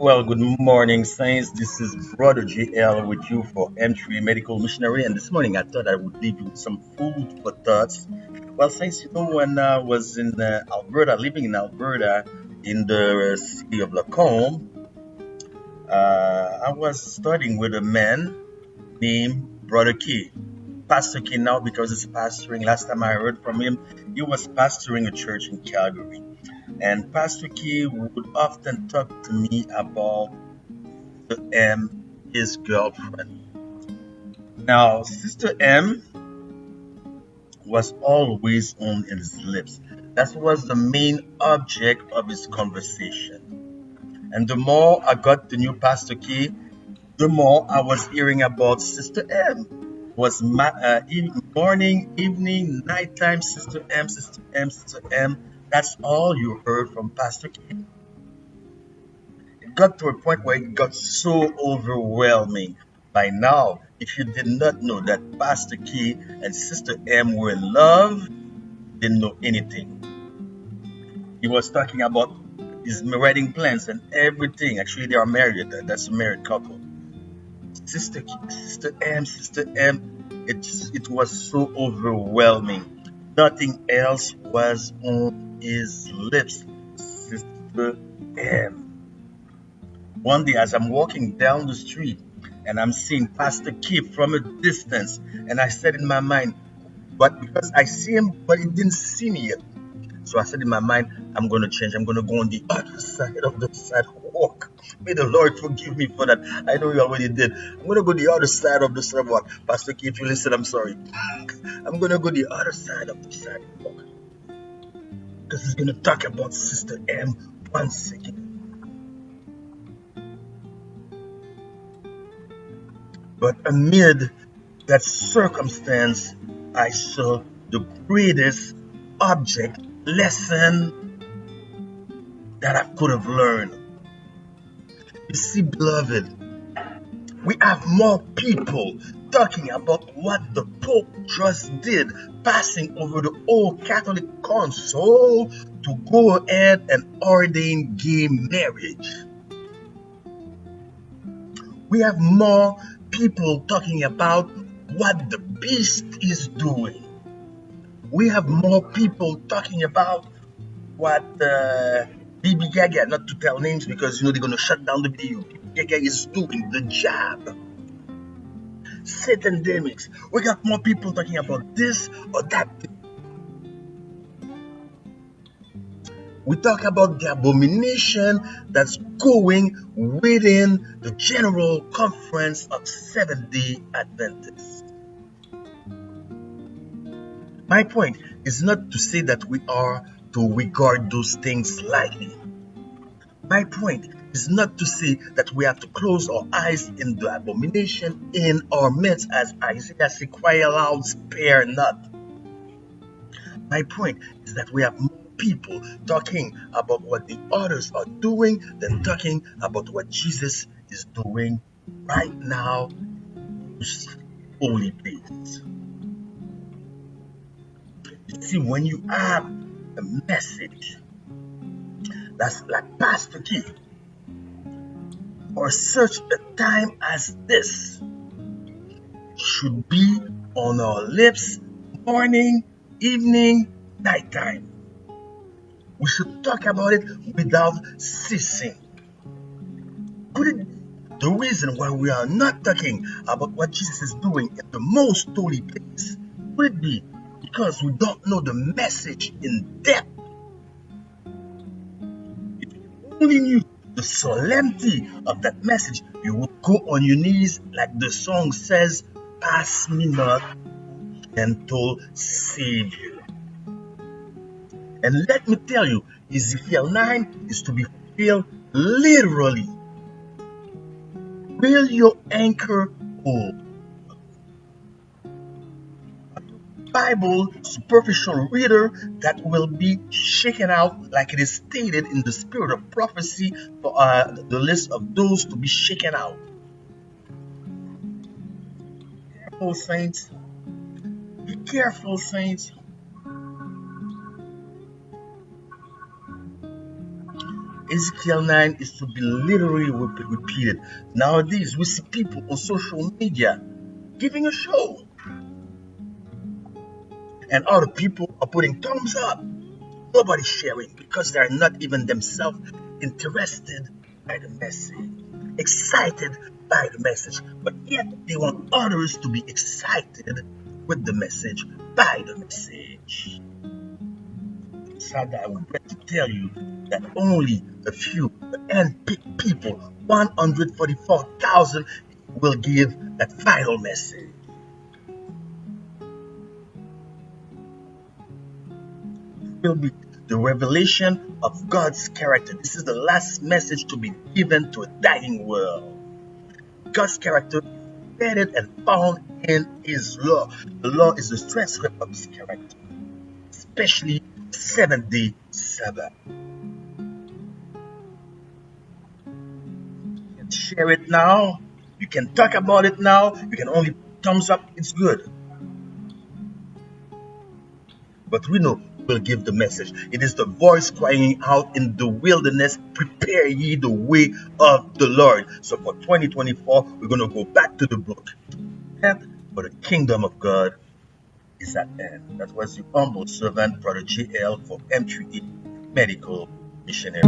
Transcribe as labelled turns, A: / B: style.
A: Well, good morning, Saints. This is Brother JL with you for M3 Medical Missionary. And this morning I thought I would leave you with some food for thoughts. Well, Saints, when I was in Alberta, living in Alberta, in the city of Lacombe, I was studying with a man named Brother Key. Pastor Key now because he's pastoring. Last time I heard from him, he was pastoring a church in Calgary. And Pastor Key would often talk to me about M, his girlfriend. Now, Sister M was always on his lips. That was the main object of his conversation. And the more I got to know Pastor Key, the more I was hearing about Sister M. Was morning, evening, nighttime, Sister M, Sister M, Sister M. That's all you heard from Pastor Key. It got to a point where it got so overwhelming. By now, if you did not know that Pastor Key and Sister M were in love, didn't know anything. He was talking about his wedding plans and everything. Actually, they are married. That's a married couple. Sister M. It was so overwhelming. Nothing else was on his lips. Sister M. One day, as I'm walking down the street and I'm seeing Pastor Kip from a distance, and I said in my mind, but because I see him, but he didn't see me yet. So I said in my mind, I'm going to change. I'm going to go on the other side of the sidewalk. May the Lord forgive me for that. I know he already did. I'm going to go the other side of the sidewalk. Pastor Kip, if you listen, I'm sorry. I'm going to go the other side of the sidewalk. Because he's going to talk about Sister M once again. But amid that circumstance, I saw the greatest object lesson that I could have learned. You see, beloved, we have more people talking about what the Pope just did, passing over the old Catholic council to go ahead and ordain gay marriage. We have more people talking about what the beast is doing. We have more people talking about what BB Gaga, not to tell names because they're going to shut down the video. BB Gaga is doing the job. Satandemics. We got more people talking about this or that. We talk about the abomination that's going within the General Conference of Seventh-day Adventists. My point is not to say that we are to regard those things lightly. My point is not to say that we have to close our eyes in the abomination in our midst, as Isaiah said, cry aloud, spare not. My point is that we have more people talking about what the others are doing than talking about what Jesus is doing right now in this holy place. You see, when you have a message that's like Pastor Key, or such a time as this, should be on our lips morning, evening, nighttime. We should talk about it without ceasing. Could it be the reason why we are not talking about what Jesus is doing in the most holy place? Could it be because we don't know the message in depth? If you only knew the solemnity of that message, you would go on your knees like the song says, pass me not, gentle Savior. And let me tell you, Ezekiel 9 is to be fulfilled literally. Will your anchor hold? Bible superficial reader that will be shaken out like it is stated in the spirit of prophecy for the list of those to be shaken out. Careful, saints. Be careful, saints. Ezekiel 9 is to be literally repeated. Nowadays, we see people on social media giving a show, and other people are putting thumbs up. Nobody's sharing because they're not even themselves interested by the message, excited by the message, but yet they want others to be excited with the message, by the message. Sad that I regret to tell you that only a few handpicked people, 144,000, will give that final message. Will be the revelation of God's character. This is the last message to be given to a dying world. God's character is embedded and found in His law. The law is the transcript of His character, especially the seventh-day Sabbath. You can share it now. You can talk about it now. You can only thumbs up. It's good. But we know will give the message. It is the voice crying out in the wilderness, prepare ye the way of the Lord. So for 2024, we're going to go back to the book. And for the kingdom of God is at hand. That was your humble servant, Brother JL, for M3E Medical Missionary.